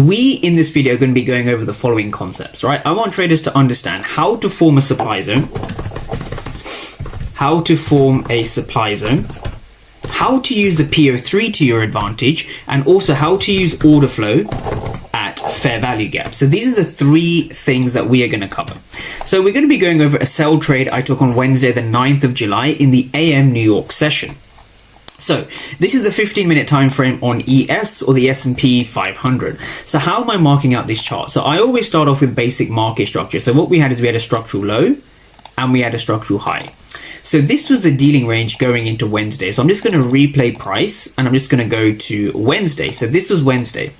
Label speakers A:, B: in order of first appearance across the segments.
A: We in this video are going to be going over the following concepts, right? I want traders to understand how to form a supply zone, how to use the PO3 to your advantage, and also how to use order flow at fair value gap. So these are the three things that we are going to cover. So we're going to be going over a sell trade I took on Wednesday, the 9th of July in the AM New York session. So this is the 15-minute time frame on ES or the S&P 500. So how am I marking out this chart? So I always start off with basic market structure. So what we had is we had a structural low and we had a structural high. So this was the dealing range going into Wednesday. So I'm just going to replay price and I'm just going to go to Wednesday. So this was Wednesday.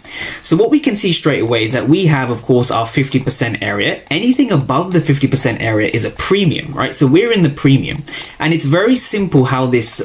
A: So what we can see straight away is that we have, of course, our 50% area. Anything above the 50% area is a premium, right? So we're in the premium, and it's very simple how this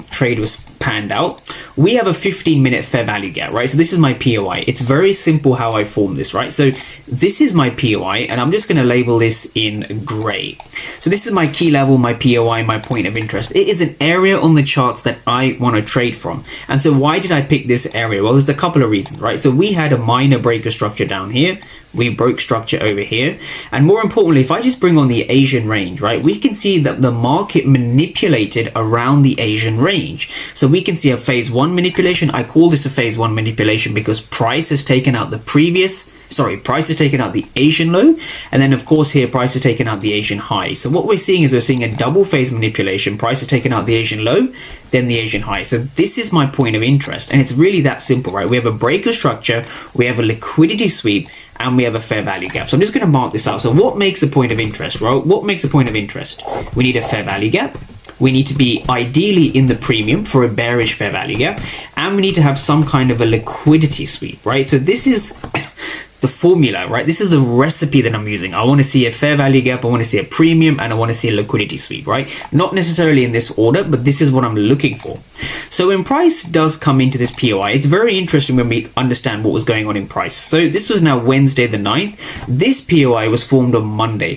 A: trade was panned out. We have a 15-minute fair value gap, right? So this is my POI. It's very simple how I form this, right? So this is my POI, and I'm just going to label this in gray. So this is my key level, my POI, my point of interest. It is an area on the charts that I want to trade from. And so why did I pick this area? Well, there's a couple of reasons, right? So we had a minor breaker structure down here. We broke structure over here. And more importantly, if I just bring on the Asian range, right, we can see that the market manipulated around the Asian range. So we can see a phase one manipulation. I call this a phase one manipulation because price has taken out the price has taken out the Asian low. And then of course here, price has taken out the Asian high. So what we're seeing is we're seeing a double phase manipulation. Price has taken out the Asian low, then the Asian high. So this is my point of interest. And it's really that simple, right? We have a breaker structure, we have a liquidity sweep, and we have a fair value gap. So I'm just going to mark this out. So what makes a point of interest, right? What makes a point of interest? We need a fair value gap. We need to be ideally in the premium for a bearish fair value gap. And we need to have some kind of a liquidity sweep, right? So this is the formula, right? This is the recipe that I'm using. I want to see a fair value gap, I want to see a premium, and I want to see a liquidity sweep, right? Not necessarily in this order, but this is what I'm looking for. So when price does come into this POI, it's very interesting when we understand what was going on in price. So this was now Wednesday the 9th. This POI was formed on Monday.